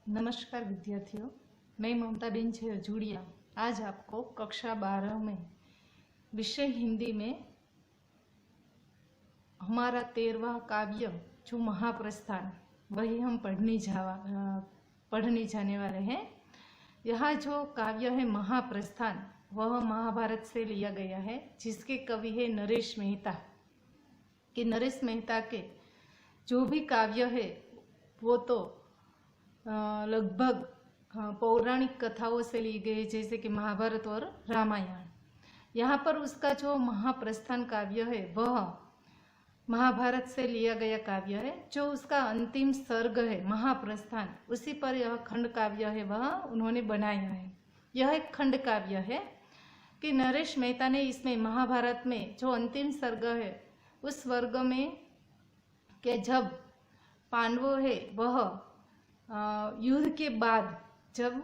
नमस्कार विद्यार्थियों, मैं ममता बेन जुड़िया आज आपको कक्षा 12 में विषय हिंदी में हमारा 13वां काव्य जो महाप्रस्थान वही हम पढ़ने जाने वाले हैं। यह जो काव्य है महाप्रस्थान वह महाभारत से लिया गया है, जिसके कवि है नरेश मेहता। कि नरेश मेहता के जो भी काव्य है वो तो लगभग पौराणिक कथाओं से ली गई, जैसे कि महाभारत और रामायण। यहाँ पर उसका जो महाप्रस्थान काव्य है वह महाभारत से लिया गया काव्य है। जो उसका अंतिम सर्ग है महाप्रस्थान, उसी पर यह खंड काव्य है वह उन्होंने बनाया है। यह एक खंड काव्य है कि नरेश मेहता ने इसमें महाभारत में जो अंतिम सर्ग है उस वर्ग में कि जब पांडवों है वह युद्ध के बाद जब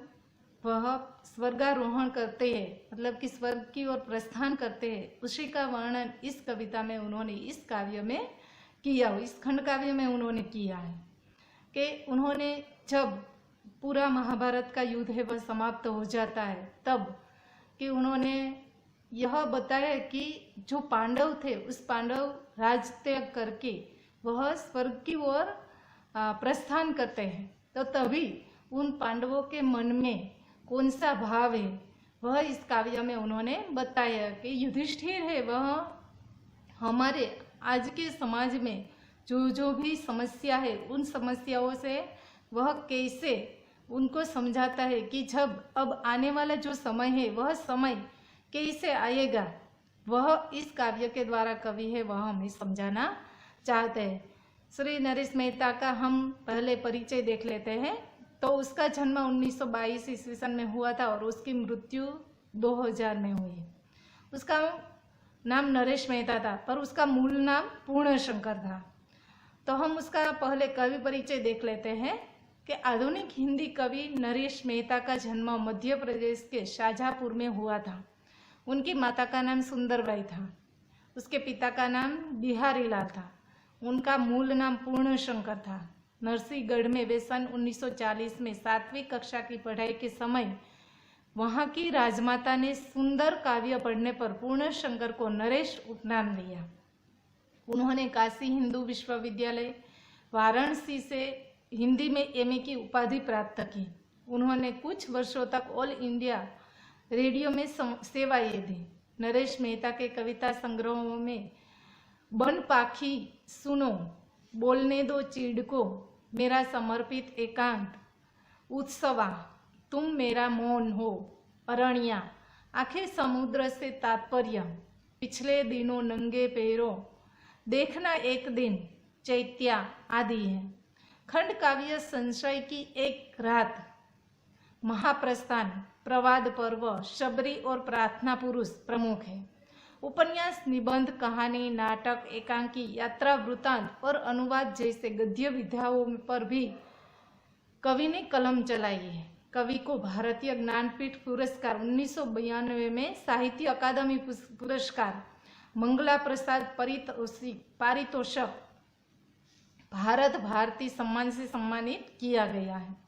वह स्वर्गारोहण करते हैं, मतलब कि स्वर्ग की ओर प्रस्थान करते हैं, उसी का वर्णन इस कविता में उन्होंने इस काव्य में किया, इस खंड काव्य में उन्होंने किया है। कि उन्होंने जब पूरा महाभारत का युद्ध है वह समाप्त हो जाता है, तब कि उन्होंने यह बताया कि जो पांडव थे उस पांडव राज त्याग करके वह स्वर्ग की ओर प्रस्थान करते हैं, तो तभी उन पांडवों के मन में कौन सा भाव है वह इस काव्य में उन्होंने बताया। कि युधिष्ठिर है वह हमारे आज के समाज में जो भी समस्या है उन समस्याओं से वह कैसे उनको समझाता है कि जब अब आने वाला जो समय है वह समय कैसे आएगा, वह इस काव्य के द्वारा कवि है वह हमें समझाना चाहते हैं। श्री नरेश मेहता का हम पहले परिचय देख लेते हैं। तो उसका जन्म 1922 ईस्वी सन में हुआ था और उसकी मृत्यु 2000 में हुई। उसका नाम नरेश मेहता था, पर उसका मूल नाम पूर्णशंकर था। तो हम उसका पहले कवि परिचय देख लेते हैं कि आधुनिक हिंदी कवि नरेश मेहता का जन्म मध्य प्रदेश के शाहजहाँपुर में हुआ था। उनकी माता का नाम सुंदरबाई था, उसके पिता का नाम बिहारी लाल था, उनका मूल नाम पूर्णशंकर था। नरसिंहगढ़ में वे सन 1940 में 7वीं कक्षा की पढ़ाई के समय वहाँ की राजमाता ने सुंदर काव्य पढ़ने पर पूर्णशंकर को नरेश उपनाम दिया। उन्होंने काशी हिंदू विश्वविद्यालय वाराणसी से हिंदी में एमए की उपाधि प्राप्त की। उन्होंने कुछ वर्षों तक ऑल इंडिया रेडियो में सेवाएं दी। नरेश मेहता के कविता संग्रहों में बन पाखी सुनो, बोलने दो चीड़ को, मेरा समर्पित एकांत, उत्सवा, तुम मेरा मौन हो, अरण्या, आखे समुद्र से तात्पर्य, पिछले दिनों नंगे पैरों, देखना एक दिन, चैत्या आदि है। खंड काव्य संशय की एक रात, महाप्रस्थान, प्रवाद पर्व, शबरी और प्रार्थना पुरुष प्रमुख है। उपन्यास, निबंध, कहानी, नाटक, एकांकी, यात्रा वृत्तांत और अनुवाद जैसे गद्य विधाओं पर भी कवि ने कलम चलाई है। कवि को भारतीय ज्ञानपीठ पुरस्कार 1992 में, साहित्य अकादमी पुरस्कार, मंगला प्रसाद पारितोषक, भारत भारती सम्मान से सम्मानित किया गया है।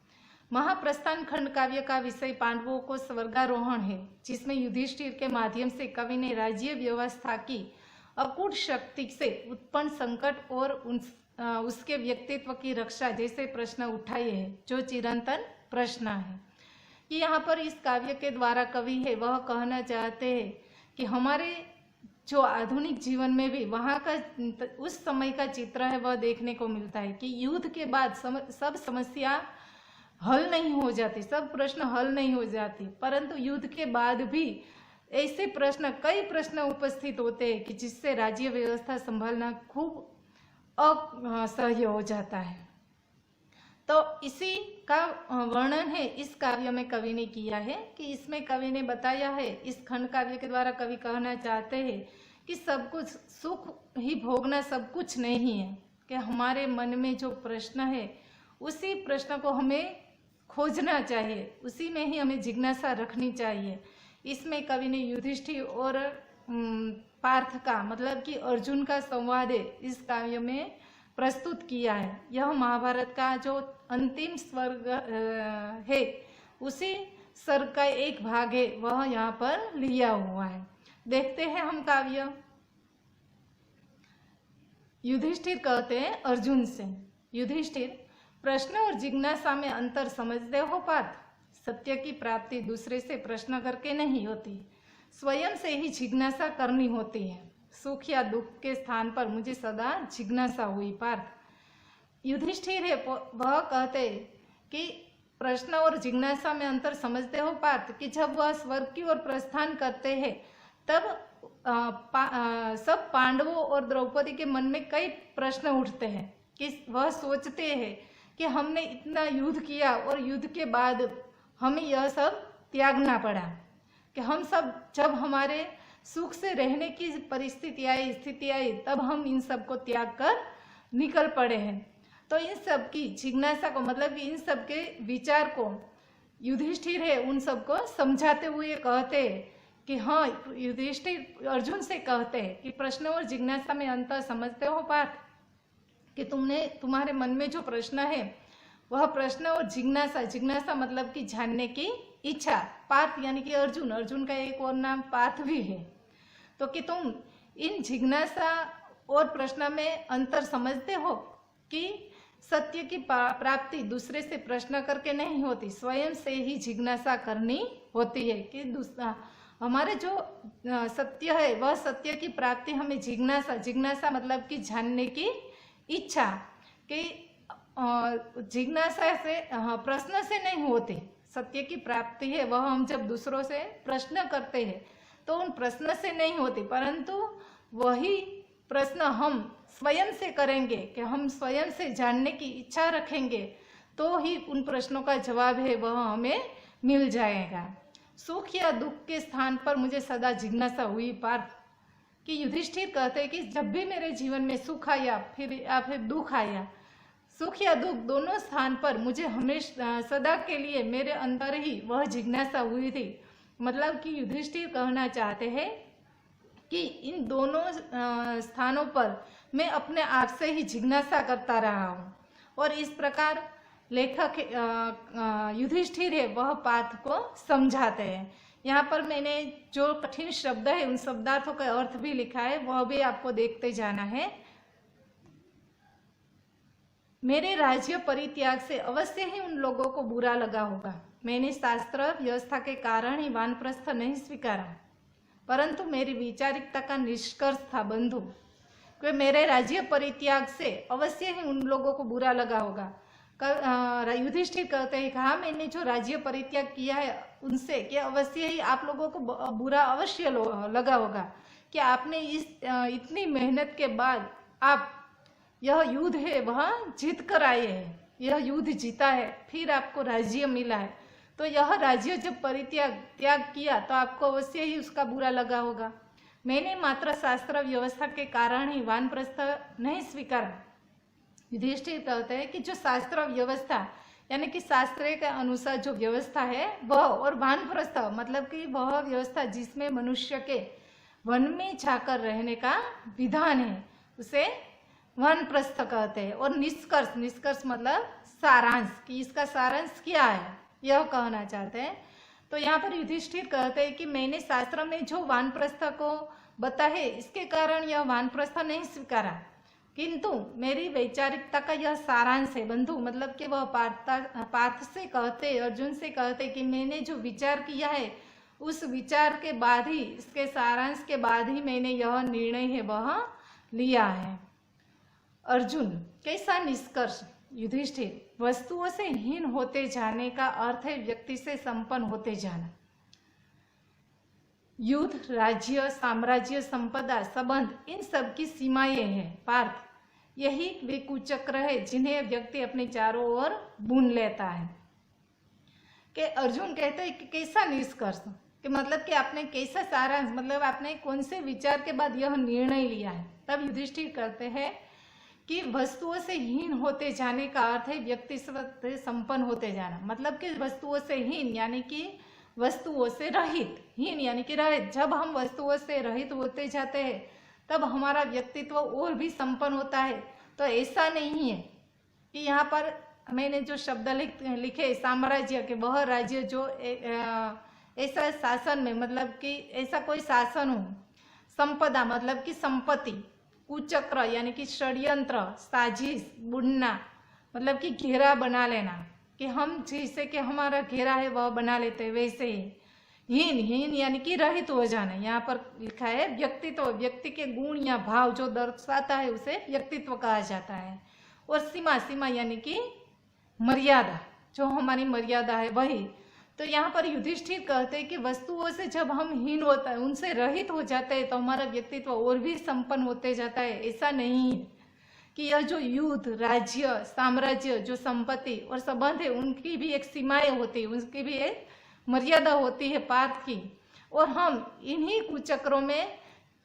महाप्रस्थान खंड काव्य का विषय पांडवों को स्वर्गारोहण है, जिसमें युधिष्ठिर के माध्यम से कवि ने राज्य व्यवस्था की अकूट शक्ति से उत्पन्न संकट और उसके व्यक्तित्व की रक्षा जैसे प्रश्न उठाए हैं, जो चिरंतन प्रश्न है। कि यहाँ पर इस काव्य के द्वारा कवि है वह कहना चाहते हैं कि हमारे जो आधुनिक जीवन में भी वहाँ का उस समय का चित्र है वह देखने को मिलता है कि युद्ध के बाद सब समस्या हल नहीं हो जाती, सब प्रश्न हल नहीं हो जाती, परंतु युद्ध के बाद भी ऐसे प्रश्न, कई प्रश्न उपस्थित होते हैं कि जिससे राज्य व्यवस्था संभालना खूब असह्य हो जाता है। तो इसी का वर्णन है इस काव्य में कवि ने किया है। कि इसमें कवि ने बताया है, इस खंड काव्य के द्वारा कवि कहना चाहते हैं कि सब कुछ सुख ही भोगना सब कुछ नहीं है, कि हमारे मन में जो प्रश्न है उसी प्रश्न को हमें खोजना चाहिए, उसी में ही हमें जिज्ञासा रखनी चाहिए। इसमें कवि ने युधिष्ठिर और पार्थ का, मतलब कि अर्जुन का संवाद है इस काव्य में प्रस्तुत किया है। यह महाभारत का जो अंतिम स्वर्ग है, उसी सर्ग का एक भाग है, वह यहाँ पर लिया हुआ है। देखते हैं हम काव्य। युधिष्ठिर कहते हैं अर्जुन से, युधिष्ठिर, प्रश्न और जिज्ञासा में अंतर समझते हो पार्थ? सत्य की प्राप्ति दूसरे से प्रश्न करके नहीं होती, स्वयं से ही जिज्ञासा करनी होती है। सुख या दुख के स्थान पर मुझे सदा जिज्ञासा हुई पार्थ। युधिष्ठिर है वह कहते कि प्रश्न और जिज्ञासा में अंतर समझते हो पार्थ कि जब वह स्वर्ग की ओर प्रस्थान करते हैं तब सब पांडवों और द्रौपदी के मन में कई प्रश्न उठते हैं कि वह सोचते हैं कि हमने इतना युद्ध किया और युद्ध के बाद हमें यह सब त्यागना पड़ा, कि हम सब जब हमारे सुख से रहने की परिस्थिति आई, स्थिति आई, तब हम इन सब को त्याग कर निकल पड़े हैं। तो इन सब की जिज्ञासा को, मतलब कि इन सब के विचार को युधिष्ठिर है उन सबको समझाते हुए कहते हैं कि हाँ, युधिष्ठिर अर्जुन से कहते हैं कि प्रश्न और जिज्ञासा में अंतर समझते हो पार्थ, कि तुम्हारे मन में जो प्रश्न है वह प्रश्न और जिज्ञासा, जिज्ञासा मतलब कि जानने की इच्छा, पार्थ यानी कि अर्जुन, अर्जुन का एक और नाम पार्थ भी है, तो कि तुम इन जिज्ञासा और प्रश्न में अंतर समझते हो कि सत्य की प्राप्ति दूसरे से प्रश्न करके नहीं होती, स्वयं से ही जिज्ञासा करनी होती है, कि हमारे जो सत्य है वह सत्य की प्राप्ति हमें जिज्ञासा, जिज्ञासा मतलब कि जानने की इच्छा, कि जिज्ञासा से, प्रश्न से नहीं होती। सत्य की प्राप्ति है वह हम जब दूसरों से प्रश्न करते हैं तो उन प्रश्न से नहीं होती, परंतु वही प्रश्न हम स्वयं से करेंगे, कि हम स्वयं से जानने की इच्छा रखेंगे तो ही उन प्रश्नों का जवाब है वह हमें मिल जाएगा। सुख या दुख के स्थान पर मुझे सदा जिज्ञासा हुई पार्थ, कि युधिष्ठिर कहते हैं कि जब भी मेरे जीवन में सुख आया फिर दुख आया, सुख या दुख दोनों स्थान पर मुझे हमेशा सदा के लिए मेरे अंदर ही वह जिज्ञासा हुई थी। मतलब कि युधिष्ठिर कहना चाहते हैं कि इन दोनों स्थानों पर मैं अपने आप से ही जिज्ञासा करता रहा हूँ, और इस प्रकार लेखक युधिष्ठिर है वह पार्थ को समझाते हैं। यहाँ पर मैंने जो कठिन शब्द है उन शब्दार्थों का अर्थ भी लिखा है, वह भी आपको देखते जाना है। मेरे राज्य परित्याग से अवश्य ही उन लोगों को बुरा लगा होगा। मैंने शास्त्र व्यवस्था के कारण ही वानप्रस्थ नहीं स्वीकारा, परंतु मेरी वैचारिकता का निष्कर्ष था बंधु कि मेरे राज्य परित्याग से अवश्य ही उन लोगों को बुरा लगा होगा। युधिष्ठिर कहते हैं कहा मैंने जो राज्य परित्याग किया है उनसे कि अवश्य ही आप लोगों को बुरा अवश्य लगा होगा, कि आपने इतनी मेहनत के बाद आप यह युद्ध है वह जीत कर आए हैं, यह युद्ध जीता है, फिर आपको राज्य मिला है, तो यह राज्य जब त्याग किया तो आपको अवश्य ही उसका बुरा लगा होगा। मैंने मात्र शास्त्र व्यवस्था के कारण ही वानप्रस्थ नहीं स्वीकारा। युधिष्ठिर कहते हैं कि जो शास्त्र व्यवस्था यानी कि शास्त्र के अनुसार जो व्यवस्था है वह, और वानप्रस्थ मतलब कि वह व्यवस्था जिसमें मनुष्य के वन में जाकर रहने का विधान है, उसे वानप्रस्थ कहते हैं। और निष्कर्ष, निष्कर्ष मतलब सारांश, कि इसका सारांश क्या है यह कहना चाहते हैं। तो यहाँ पर युधिष्ठिर कहते हैं कि मैंने शास्त्र में जो वानप्रस्थ को बता है इसके कारण यह वानप्रस्थ नहीं स्वीकारा, किंतु मेरी वैचारिकता का यह सारांश है बंधु, मतलब कि वह पार्थ से कहते, अर्जुन से कहते कि मैंने जो विचार किया है उस विचार के बाद ही, इसके सारांश के बाद ही मैंने यह निर्णय है वह लिया है। अर्जुन, कैसा निष्कर्ष? युधिष्ठिर, वस्तुओं से हीन होते जाने का अर्थ है व्यक्ति से संपन्न होते जाना। युद्ध, राज्य, साम्राज्य, संपदा, संबंध, इन सब की सीमाएं हैं पार्थ। यही वे कुचक्र है जिन्हें व्यक्ति अपने चारों ओर बुन लेता है। कि अर्जुन कहते हैं कि कैसा निष्कर्ष, कि मतलब कि आपने कैसा सारांश, मतलब आपने कौन से विचार के बाद यह निर्णय लिया है। तब युधिष्ठिर कहते हैं कि वस्तुओं से हीन होते जाने का अर्थ है व्यक्ति से संपन्न होते जाना। मतलब कि वस्तुओं से हीन यानी कि वस्तुओं से रहित, हीन यानी कि रहित। जब हम वस्तुओं से रहित होते जाते हैं तब हमारा व्यक्तित्व और भी संपन्न होता है, तो ऐसा नहीं है कि यहाँ पर मैंने जो शब्द लिखे साम्राज्य के, वह राज्य जो ऐसा शासन में मतलब कि ऐसा कोई शासन हो, संपदा मतलब कि संपत्ति, कुचक्र यानी कि षड्यंत्र, साजिश, बुनना मतलब कि घेरा बना लेना, कि हम जैसे कि हमारा घेरा है वह बना लेते हैं वैसे ही। हीन, हीन यानी कि रहित हो जाना। यहाँ पर लिखा है व्यक्तित्व, व्यक्ति के गुण या भाव जो दर्शाता है उसे व्यक्तित्व कहा जाता है। और सीमा, सीमा यानी कि मर्यादा, जो हमारी मर्यादा है वही। तो यहाँ पर युधिष्ठिर कहते हैं कि वस्तुओं से जब हम हीन होता है, उनसे रहित हो जाते हैं, तो हमारा व्यक्तित्व और भी संपन्न होते जाता है। ऐसा नहीं है कि यह जो युद्ध, राज्य, साम्राज्य, जो संपत्ति और संबंध है, उनकी भी एक सीमाएं होती है, उनकी भी एक मर्यादा होती है पाठ की। और हम इन्हीं कुचक्रों में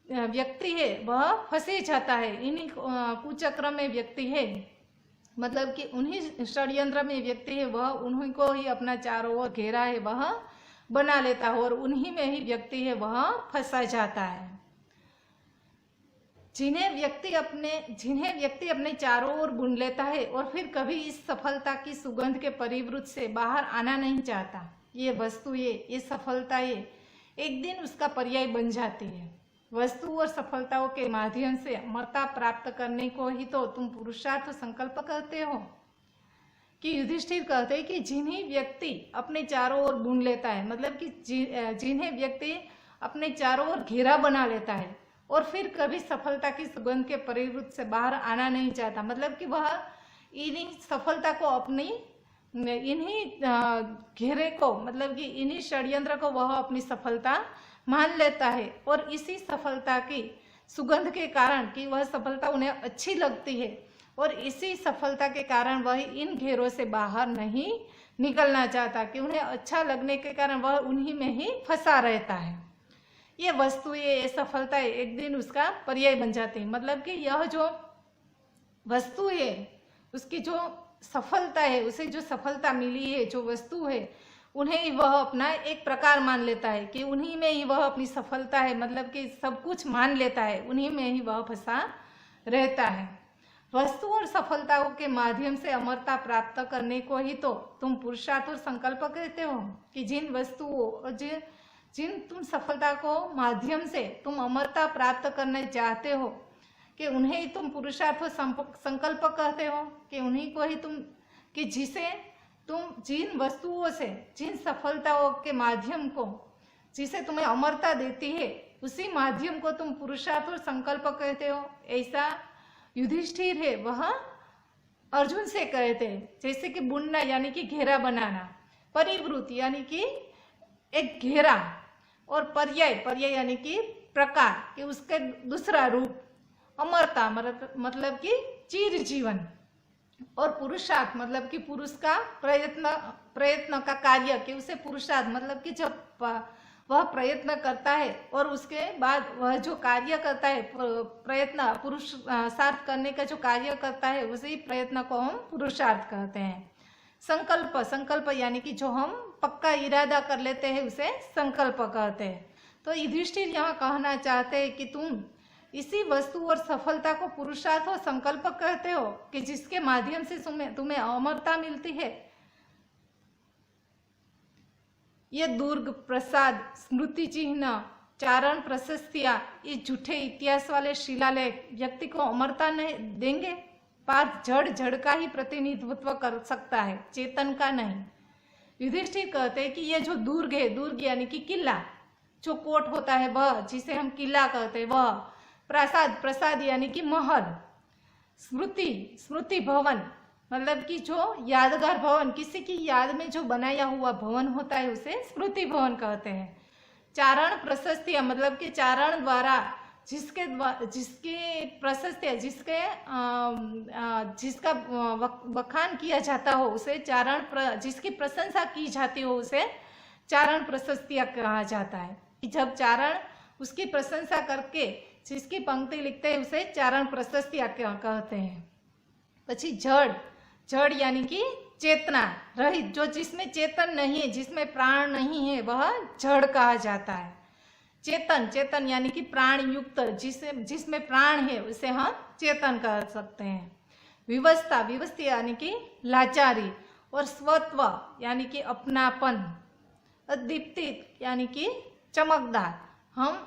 व्यक्ति है वह फंसे जाता है, इन्हीं कुचक्र में व्यक्ति है मतलब कि उन्हीं षड्यंत्र में व्यक्ति है वह उन्हीं को ही अपना चारों ओर घेरा है वह बना लेता है, और उन्हीं में ही व्यक्ति है वह फंसा जाता है। जिन्हें व्यक्ति अपने चारों ओर बुन लेता है और फिर कभी इस सफलता की सुगंध के परिवृत से बाहर आना नहीं चाहता, ये वस्तु ये सफलता एक दिन उसका पर्याय बन जाती है। वस्तु और सफलताओं के माध्यम से अमरता प्राप्त करने को ही तो तुम पुरुषार्थ संकल्प करते हो। कि युधिष्ठिर कहते हैं कि जिन्हें व्यक्ति अपने चारों ओर बुन लेता है, मतलब कि जिन्हें व्यक्ति अपने चारों ओर घेरा बना लेता है और फिर कभी सफलता की सुगंध के परिवृत से बाहर आना नहीं चाहता, मतलब कि वह इन्हीं सफलता को अपनी इन्हीं घेरे को मतलब कि इन्हीं षड्यंत्र को वह अपनी सफलता मान लेता है। और इसी सफलता की सुगंध के कारण कि वह सफलता उन्हें अच्छी लगती है और इसी सफलता के कारण वह इन घेरों से बाहर नहीं निकलना चाहता, कि उन्हें अच्छा लगने के कारण वह उन्हीं में ही फंसा रहता है। ये वस्तु ये सफलता एक दिन उसका पर्याय बन जाती है, मतलब कि यह जो वस्तु है उसकी जो सफलता है, उसे जो सफलता मिली है, जो वस्तु है, उन्हें ही वह अपना एक प्रकार मान लेता है कि उन्हीं में ही वह अपनी सफलता है, मतलब कि सब कुछ मान लेता है, उन्हीं में ही वह फंसा रहता है। वस्तु और सफलताओं के माध्यम से अमरता प्राप्त करने को ही तो तुम पुरुषार्थ और संकल्प कहते हो। कि जिन वस्तुओं और जिन तुम सफलता को माध्यम से तुम अमरता प्राप्त करना चाहते हो, कि उन्हें ही तुम पुरुषार्थ और संकल्प कहते हो, कि उन्हीं को ही तुम, कि जिसे तुम जिन वस्तुओं से, जिन सफलताओं के माध्यम को, जिसे तुम्हें अमरता देती है, उसी माध्यम को तुम पुरुषार्थ और संकल्प कहते हो। ऐसा युधिष्ठिर है वह अर्जुन से कहते हैं। जैसे कि बुनना यानी कि घेरा बनाना, परिवृत यानी कि एक घेरा, और पर्याय यानी कि प्रकार, कि उसके दूसरा रूप, अमरता मतलब कि चिर जीवन, और पुरुषार्थ मतलब कि पुरुष का प्रयत्न का कार्य, कि उसे पुरुषार्थ मतलब कि जब वह प्रयत्न करता है और उसके बाद वह जो कार्य करता है, प्रयत्न पुरुषार्थ करने का जो कार्य करता है, उसी प्रयत्न को हम पुरुषार्थ कहते हैं। संकल्प यानी कि जो हम पक्का इरादा कर लेते हैं उसे संकल्प कहते हैं। तो युधिष्ठिर यहाँ कहना चाहते हैं कि तुम इसी वस्तु और सफलता को पुरुषार्थ और संकल्प कहते हो, कि जिसके माध्यम से तुम्हें अमरता मिलती है। ये दुर्ग, प्रसाद, स्मृति चिन्ह, चारण, प्रशस्तियां, ये झूठे इतिहास वाले शिलालेख व्यक्ति को अमरता नहीं देंगे। पाठ जड़ का ही प्रतिनिधित्व कर सकता है, चेतन का नहीं। युधिष्ठिर कहते हैं कि ये जो दुर्ग है, दुर्ग यानी कि किला, जो कोट होता है वह, जिसे हम किला कहते हैं वह, प्रसाद यानी कि महल, स्मृति भवन मतलब कि जो यादगार भवन, किसी की याद में जो बनाया हुआ भवन होता है उसे स्मृति भवन कहते हैं। चारण, प्रशस्तियां मतलब कि चारण द्वारा जिसकी प्रशस्तियां, जिसका बखान किया जाता हो उसे चारण, जिसकी प्रशंसा की जाती हो उसे चारण प्रशस्तियां कहा जाता है। जब चारण उसकी प्रशंसा करके जिसकी पंक्ति लिखते हैं उसे चारण प्रशस्तियां कहते हैं। પછી जड़ यानी कि चेतना रहित, जो जिसमें चेतन नहीं है, जिसमें प्राण नहीं है, वह जड़ कहा जाता है। चेतन, चेतन यानी कि प्राण युक्त, जिसमें प्राण है उसे हम चेतन कह सकते हैं। विवस्था, विवस्था यानी कि लाचारी, और स्वत्व यानी कि अपनापन, दीप्तित यानी कि चमकदार। हम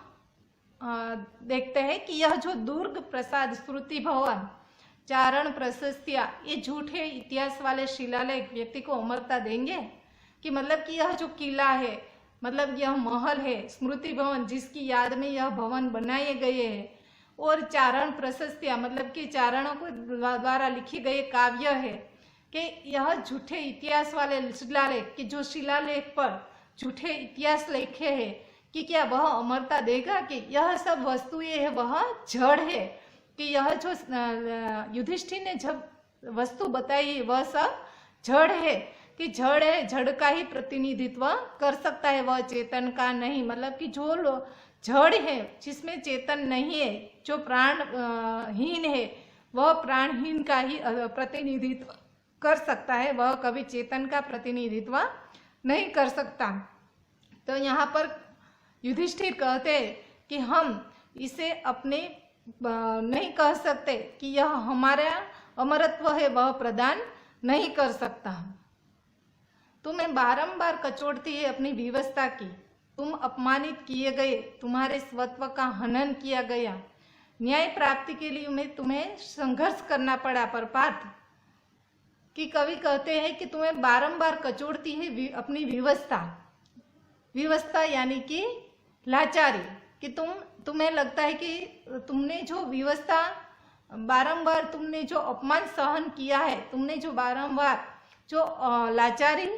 देखते हैं कि यह जो दुर्ग प्रसाद स्मृति भवन चारण प्रशस्तियाँ, ये झूठे इतिहास वाले शिलालेख व्यक्ति को अमरता देंगे? कि मतलब कि यह जो किला है, मतलब यह महल है, स्मृति भवन जिसकी याद में यह भवन बनाए गए हैं, और चारण प्रशस्तियाँ मतलब कि चारणों को द्वारा लिखी गई काव्य है, कि यह झूठे इतिहास वाले शिलालेख, कि जो शिलालेख पर झूठे इतिहास लिखे हैं, कि क्या वह अमरता देगा? कि यह सब वस्तुएं है वह जड़ है, कि यह जो युधिष्ठिर ने जब वस्तु बताई वह सब जड़ है, कि जड़ है, जड़ का ही प्रतिनिधित्व कर सकता है, वह चेतन का नहीं। मतलब कि जो जड़ है जिसमें चेतन नहीं है, जो प्राण हीन है, वह प्राणहीन का ही प्रतिनिधित्व कर सकता है, वह कभी चेतन का प्रतिनिधित्व नहीं कर सकता। तो यहाँ पर युधिष्ठिर कहते हैं कि हम इसे अपने नहीं कह सकते, कि यह हमारा अमरत्व है वह प्रदान नहीं कर सकता। तुम्हें बारंबार कचोटती है अपनी विवस्था की, तुम अपमानित किए गए, तुम्हारे स्वत्व का हनन किया गया, न्याय प्राप्ति के लिए तुम्हें संघर्ष करना पड़ा। पर पार्थ कि कवि कहते हैं कि तुम्हें बारंबार कचोटती है अपनी विवस्था, विवस्था यानी कि लाचारी, कि तुम्हें लगता है कि तुमने जो विवस्था बारंबार तुमने जो अपमान सहन किया है, तुमने जो बारंबार जो लाचारी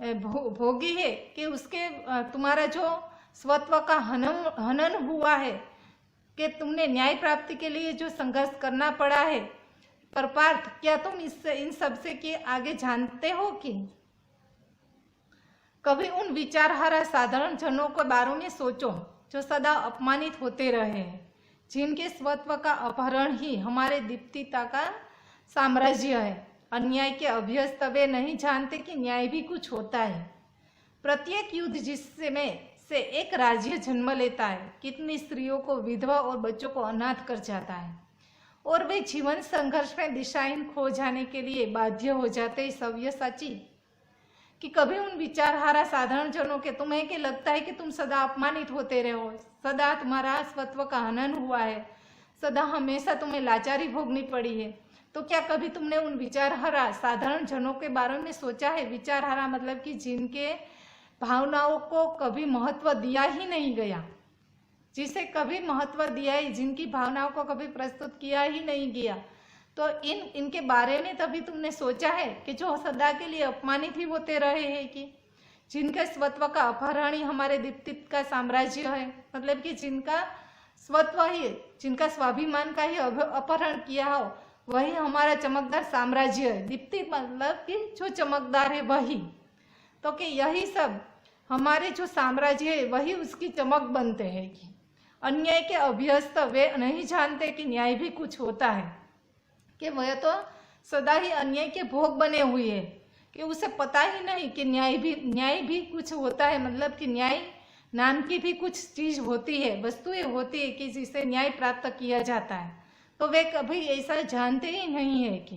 भोगी है, कि उसके तुम्हारा जो स्वत्व का हनन हुआ है, कि तुमने न्याय प्राप्ति के लिए जो संघर्ष करना पड़ा है। पर पार्थ क्या तुम इन सब से के आगे जानते हो कि कभी उन विचारहारा साधारण जनों के बारे में सोचो जो सदा अपमानित होते रहे हैं, जिनके स्वत्व का अपहरण ही हमारे दीप्तिता का साम्राज्य है। अन्याय के अभ्यस्त वे नहीं जानते कि न्याय भी कुछ होता है। प्रत्येक युद्ध जिसमें से एक राज्य जन्म लेता है, कितनी स्त्रियों को विधवा और बच्चों को अनाथ कर जाता है, और वे जीवन संघर्ष में दिशाहीन खो जाने के लिए बाध्य हो जाते हैं। सव्यसाची कि कभी उन विचारहारा साधारण जनों के तुम्हें के लगता है कि तुम सदा अपमानित होते रहे हो, सदा तुम्हारा स्वत्व का हनन हुआ है, सदा हमेशा तुम्हें लाचारी भोगनी पड़ी है। तो क्या कभी तुमने उन विचारहारा साधारण जनों के बारे में सोचा है? विचारहारा मतलब कि जिनके भावनाओं को कभी महत्व दिया ही नहीं गया, जिसे कभी महत्व दिया ही, जिनकी भावनाओं को कभी प्रस्तुत किया ही नहीं गया। तो इनके बारे में तभी तुमने सोचा है कि जो सदा के लिए अपमानित ही होते रहे हैं, कि जिनके स्वत्व का अपहरण ही हमारे दीप्तित का साम्राज्य है, मतलब कि जिनका स्वत्व ही, जिनका स्वाभिमान का ही अपहरण किया हो, वही हमारा चमकदार साम्राज्य है। दीप्ति मतलब कि जो चमकदार है वही, तो कि यही सब हमारे जो साम्राज्य है वही उसकी चमक बनते हैं। कि अन्याय के अभ्यस्त वे नहीं जानते कि न्याय भी कुछ होता है, कि वह तो सदा ही अन्याय के भोग बने हुए है, कि उसे पता ही नहीं कि न्याय भी कुछ होता है। मतलब कि न्याय नाम की भी कुछ चीज होती है, वस्तुएं होती है कि जिसे न्याय प्राप्त किया जाता है, तो वे कभी ऐसा जानते ही नहीं है। कि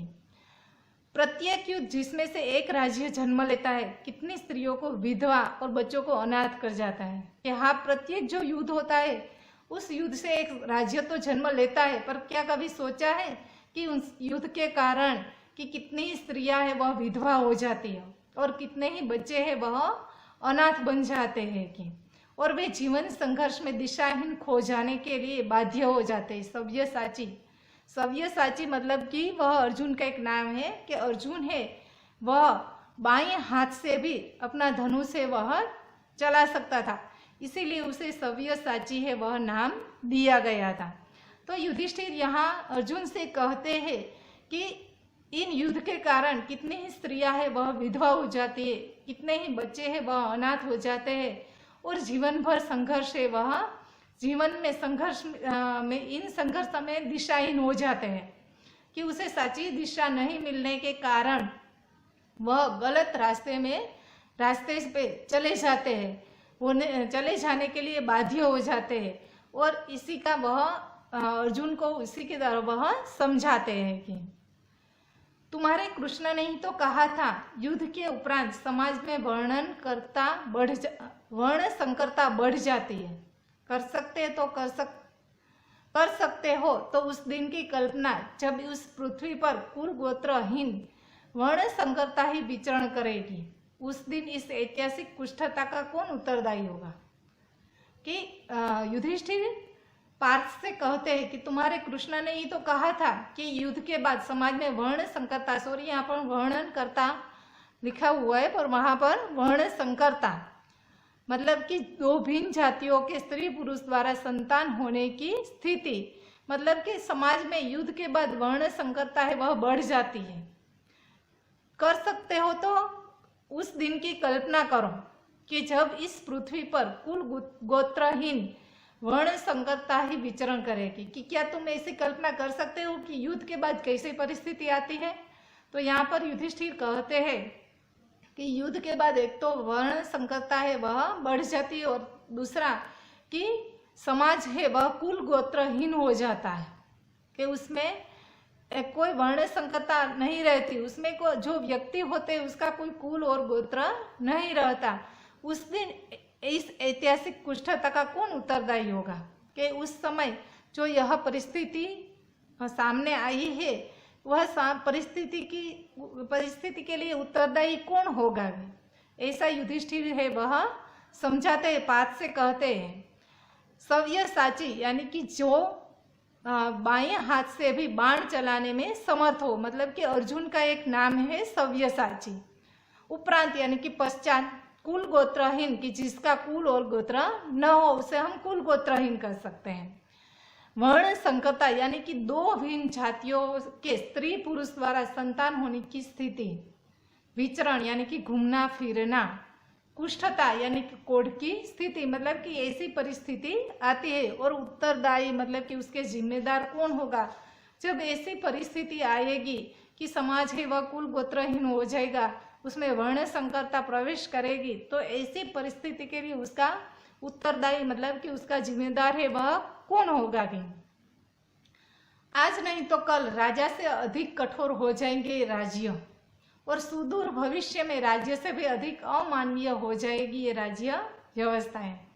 प्रत्येक युद्ध जिसमें से एक राज्य जन्म लेता है, कितनी स्त्रियों को विधवा और बच्चों को अनाथ कर जाता है। कि हाँ, प्रत्येक जो युद्ध होता है उस युद्ध से एक राज्य तो जन्म लेता है, पर क्या कभी सोचा है कि उस युद्ध के कारण कि कितनी स्त्रियां हैं वह विधवा हो जाती है, और कितने ही बच्चे हैं वह अनाथ बन जाते हैं, कि और वे जीवन संघर्ष में दिशाहीन खो जाने के लिए बाध्य हो जाते हैं। सव्यसाची मतलब कि वह अर्जुन का एक नाम है, कि अर्जुन है वह बाएं हाथ से भी अपना धनुष से वह चला सकता था, इसीलिए उसे सव्यसाची है वह नाम दिया गया था। तो युधिष्ठिर यहाँ अर्जुन से कहते हैं कि इन युद्ध के कारण कितनी ही स्त्रियां हैं वह विधवा हो जाती है, कितने ही बच्चे हैं वह अनाथ हो जाते हैं, और जीवन भर संघर्ष है वह जीवन में संघर्ष में इन संघर्ष में दिशाहीन हो जाते हैं, कि उसे सच्ची दिशा नहीं मिलने के कारण वह गलत रास्ते पे चले जाते हैं। होने चले जाने के लिए बाध्य हो जाते हैं। और इसी का वह अर्जुन को इसी के द्वारा वह समझाते हैं कि तुम्हारे कृष्ण ने ही तो कहा था युद्ध के उपरांत समाज में वर्ण संकरता बढ़ जाती है। कर सकते हो तो उस दिन की कल्पना जब उस पृथ्वी पर कुल गोत्रहीन वर्ण संकरता ही विचरण करेगी। उस दिन इस ऐतिहासिक कुष्ठता का कौन उत्तरदायी होगा? कि युधिष्ठिर पार्थ से कहते हैं कि तुम्हारे कृष्ण ने ही तो कहा था कि युद्ध के बाद समाज में वर्ण संकरता, सॉरी यहाँ पर वर्णन करता लिखा हुआ है पर वहां पर वर्ण संकरता मतलब कि दो भिन्न जातियों के स्त्री पुरुष द्वारा संतान होने की स्थिति, मतलब कि समाज में युद्ध के बाद वर्ण संकरता है वह बढ़ जाती है। कर सकते हो तो उस दिन की कल्पना करो कि जब इस पृथ्वी पर कुल गोत्रहीन वर्ण संकरता ही विचरण करेगी। कि क्या तुम ऐसी कल्पना कर सकते हो कि युद्ध के बाद कैसी परिस्थिति आती है? तो यहाँ पर युधिष्ठिर कहते हैं कि युद्ध के बाद एक तो वर्ण संकरता है वह बढ़ जाती है और दूसरा कि समाज है वह कुल गोत्रहीन हो जाता है, कि उसमें कोई वर्ण संकरता नहीं रहती, उसमें को जो व्यक्ति होते हैं उसका कोई कुल और गोत्र नहीं रहता। उस दिन इस ऐतिहासिक कुष्ठता का कौन उत्तरदायी होगा? कि उस समय जो यह परिस्थिति सामने आई है वह परिस्थिति के लिए उत्तरदायी कौन होगा? ऐसा युधिष्ठिर है वह समझाते हैं, पार्थ से कहते हैं सव्यसाची यानी कि जो बाएं हाथ से भी बाण चलाने में समर्थ हो, मतलब कि अर्जुन का एक नाम है सव्यसाची। उपरांत यानी कि पश्चात कुल गोत्रहीन कि जिसका कुल और गोत्र न हो उसे हम कुल गोत्रहीन कर सकते हैं। वर्ण संकरता यानी कि दो भिन्न जातियों के स्त्री पुरुष द्वारा संतान होने की स्थिति। विचरण यानी कि घूमना फिरना। कुष्ठता यानी कि कोढ़ की स्थिति, मतलब कि ऐसी परिस्थिति आती है। और उत्तरदायी मतलब कि उसके जिम्मेदार कौन होगा? जब ऐसी परिस्थिति आएगी कि समाज है वह कुल गोत्रहीन हो जाएगा, उसमें वर्ण संकरता प्रवेश करेगी, तो ऐसी परिस्थिति के लिए उसका उत्तरदायी मतलब कि उसका जिम्मेदार है वह कौन होगा? भी आज नहीं तो कल राजा से अधिक कठोर हो जाएंगे राज्य, और सुदूर भविष्य में राज्य से भी अधिक अमानवीय हो जाएगी ये राज्य व्यवस्था है।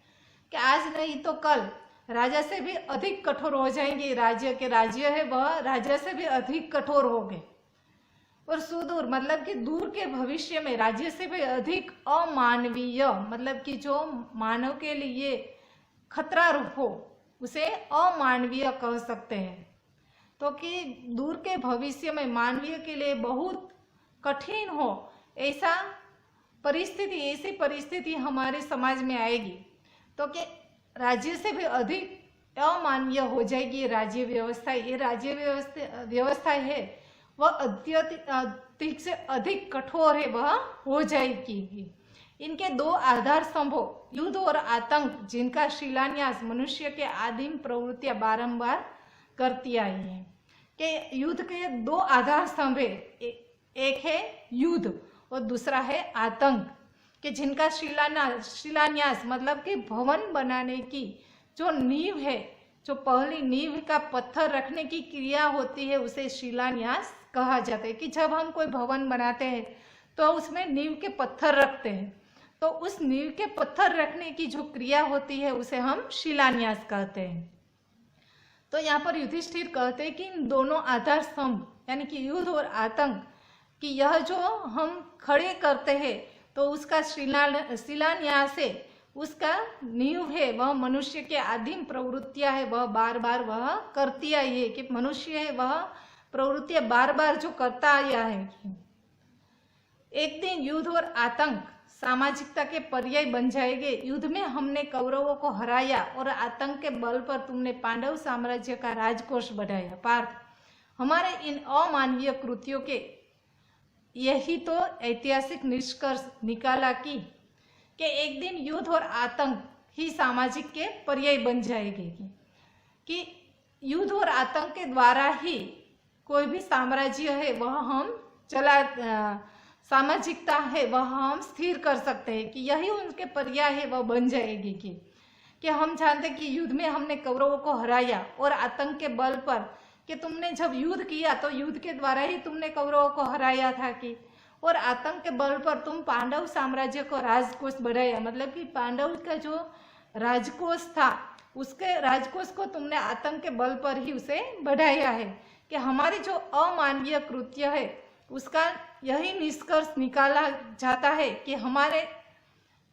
कि आज नहीं तो कल राजा से भी अधिक कठोर हो जाएंगे राज्य के राज्य है वह राजा से भी अधिक कठोर हो गए। और सुदूर मतलब कि दूर के भविष्य में राज्य से भी अधिक अमानवीय मतलब कि जो मानव के लिए खतरा रूप हो उसे अमानवीय कह सकते हैं। तो कि दूर के भविष्य में मानवीय के लिए बहुत कठिन हो ऐसा परिस्थिति, ऐसी परिस्थिति हमारे समाज में आएगी तो कि राज्य से भी अधिक अमानवीय हो जाएगी ये राज्य व्यवस्था। ये राज्य व्यवस्था है वह अधिक से अधिक कठोर है वह हो जाएगी। इनके दो आधार स्तंभों युद्ध और आतंक जिनका शिलान्यास मनुष्य के आदिम प्रवृत्तियां बारंबार करती आई है। कि युद्ध के दो आधार स्तंभ है, एक है युद्ध और दूसरा है आतंक, कि जिनका शिलान्यास मतलब कि भवन बनाने की जो नींव है, जो पहली नींव का पत्थर रखने की क्रिया होती है उसे शिलान्यास कहा जाता है। कि जब हम कोई भवन बनाते हैं तो उसमें नींव के पत्थर रखते हैं, तो उस नींव के पत्थर रखने की जो क्रिया होती है उसे हम शिलान्यास कहते हैं। तो यहाँ पर युधिष्ठिर कहते हैं कि इन दोनों आधार स्तंभ यानी कि युद्ध और आतंक कि यह जो हम खड़े करते हैं तो उसका शिलान्यास है, उसका नींव है वह मनुष्य के आदिम प्रवृत्तियां है वह बार बार वह करती आई है। कि मनुष्य है वह प्रवृत्तियां बार बार जो करता आया है। एक दिन युद्ध और आतंक सामाजिकता के पर्याय बन जाएंगे। युद्ध में हमने कौरवों को हराया और आतंक के बल पर तुमने पांडव साम्राज्य का राजकोष बढ़ाया। पार्थ, हमारे इन अमानवीय कृत्यों के यही तो ऐतिहासिक निष्कर्ष निकाला कि एक दिन युद्ध और आतंक ही सामाजिक के पर्याय बन जाएंगे। कि युद्ध और आतंक के द्वारा ही कोई भी साम्राज्य है वह हम सामाजिकता है वह हम स्थिर कर सकते हैं, कि यही उनके पर्याय है वह बन जाएगी। कि हम जानते कि युद्ध में हमने कौरवों को हराया और आतंक के बल पर, कि तुमने जब युद्ध किया तो युद्ध के द्वारा ही तुमने कौरवों को हराया था, कि और आतंक के बल पर तुम पांडव साम्राज्य को राजकोष बढ़ाया, मतलब कि पांडव का जो राजकोष था उसके राजकोष को तुमने आतंक के बल पर ही उसे बढ़ाया है। कि हमारे जो अमानवीय कृत्य है उसका यही निष्कर्ष निकाला जाता है कि हमारे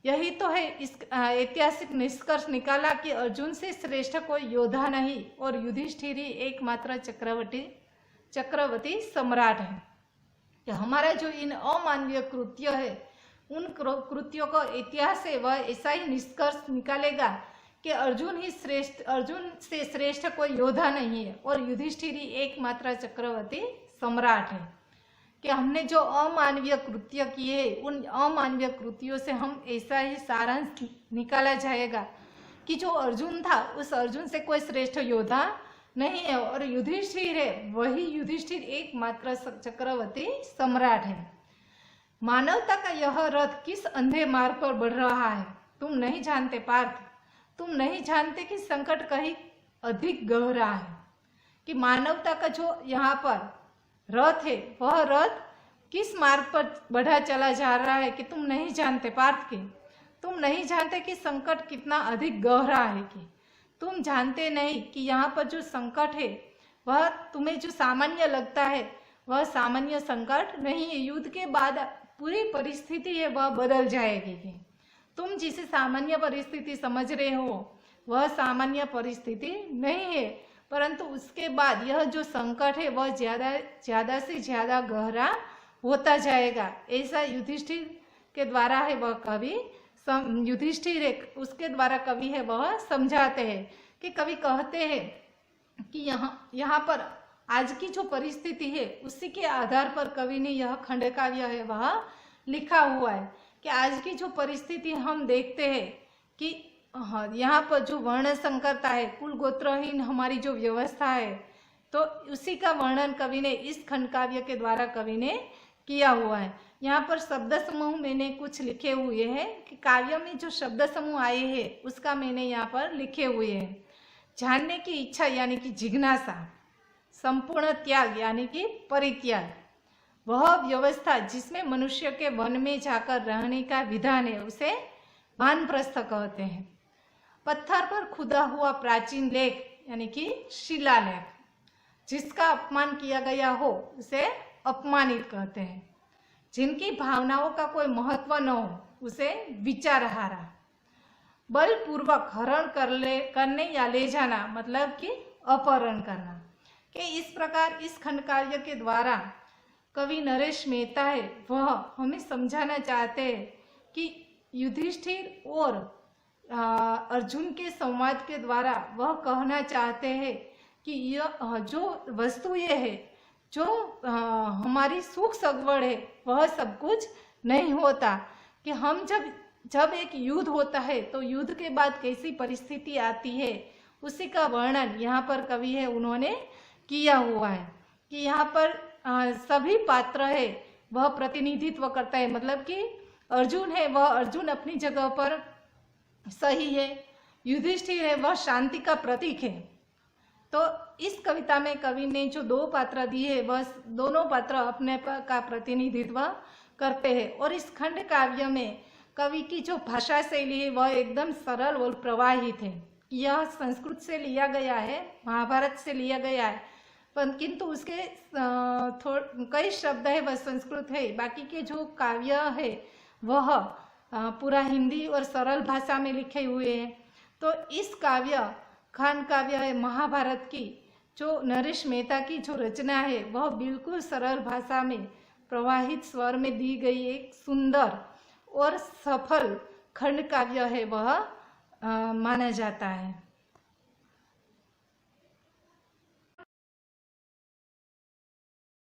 यही तो है इस ऐतिहासिक निष्कर्ष निकाला कि अर्जुन से श्रेष्ठ कोई योद्धा नहीं और युधिष्ठिर ही एकमात्र चक्रवर्ती सम्राट है। कि हमारा जो इन अमानवीय कृत्य है उन कृत्यों को इतिहास से वह ऐसा ही निष्कर्ष निकालेगा कि अर्जुन से श्रेष्ठ कोई योद्धा नहीं है और युधिष्ठिर ही एकमात्र चक्रवर्ती सम्राट है। कि हमने जो अमानवीय कृत्य किए उन अमानवीय कृत्यों से हम ऐसा ही सारांश निकाला जाएगा कि जो अर्जुन था उस अर्जुन से कोई श्रेष्ठ योद्धा नहीं है और युधिष्ठिर है वही युधिष्ठिर एकमात्र चक्रवर्ती सम्राट है। मानवता का यह रथ किस अंधे मार्ग पर बढ़ रहा है तुम नहीं जानते पार्थ, तुम नहीं जानते कि संकट कहीं अधिक गहरा है। कि मानवता का जो यहाँ पर रथ है वह रथ किस मार्ग पर बढ़ा चला जा रहा है कि तुम नहीं जानते पार्थ। के तुम नहीं जानते कि संकट कितना अधिक गहरा है। कि तुम जानते नहीं कि यहाँ पर जो संकट है वह तुम्हें जो सामान्य लगता है वह सामान्य संकट नहीं है। युद्ध के बाद पूरी परिस्थिति है वह बदल जाएगी। कि तुम जिसे सामान्य परिस्थिति समझ रहे हो वह सामान्य परिस्थिति नहीं है, परंतु उसके बाद यह जो संकट है वह ज्यादा से ज्यादा गहरा होता जाएगा। ऐसा युधिष्ठिर के द्वारा है वह कवि युधिष्ठिर उसके द्वारा कवि है वह समझाते हैं। कि कवि कहते हैं कि यहाँ पर आज की जो परिस्थिति है उसी के आधार पर कवि ने यह खंड काव्य है वह लिखा हुआ है। कि आज की जो परिस्थिति हम देखते हैं कि यहाँ पर जो वर्ण संकरता है, कुल गोत्रहीन हमारी जो व्यवस्था है, तो उसी का वर्णन कवि ने इस खंड काव्य के द्वारा कवि ने किया हुआ है। यहाँ पर शब्द समूह मैंने कुछ लिखे हुए हैं कि काव्य में जो शब्द समूह आए हैं उसका मैंने यहाँ पर लिखे हुए हैं। जानने की इच्छा यानी कि जिज्ञासा, संपूर्ण त्याग यानी कि परित्याग, वह व्यवस्था जिसमें मनुष्य के वन में जाकर रहने का विधान है उसे वानप्रस्थ कहते हैं। पत्थर पर खुदा हुआ प्राचीन लेख यानी कि शिलालेख, जिसका अपमान किया गया हो उसे अपमानित कहते हैं। जिनकी भावनाओं का कोई महत्व न हो उसे विचारहारा। बलपूर्वक हरण करने या ले जाना मतलब कि अपहरण करना। कि इस प्रकार इस खंड काव्य के द्वारा कवि नरेश मेहता है वह हमें समझाना चाहते हैं कि युधिष्ठिर और अर्जुन के संवाद के द्वारा वह कहना चाहते हैं कि यह जो वस्तु ये है जो हमारी सुख सगवड़ है वह सब कुछ नहीं होता। कि हम जब एक युद्ध होता है तो युद्ध के बाद कैसी परिस्थिति आती है उसी का वर्णन यहाँ पर कवि है उन्होंने किया हुआ है। कि यहाँ पर सभी पात्र है वह प्रतिनिधित्व करता है, मतलब कि अर्जुन है वह अर्जुन अपनी जगह पर सही है, युधिष्ठिर है वह शांति का प्रतीक है। तो इस कविता में कवि ने जो दो पात्र दिए वह दोनों पात्र अपने का प्रतिनिधित्व करते हैं। और इस खंड काव्य में कवि की जो भाषा शैली है वह एकदम सरल और प्रवाहित है। यह संस्कृत से लिया गया है, महाभारत से लिया गया है, किंतु उसके कई शब्द है वह संस्कृत है, बाकी के जो काव्य है वह पूरा हिंदी और सरल भाषा में लिखे हुए हैं। तो इस खंड काव्य है महाभारत की जो नरेश मेहता की जो रचना है वह बिल्कुल सरल भाषा में प्रवाहित स्वर में दी गई एक सुंदर और सफल खंड काव्य है वह माना जाता है।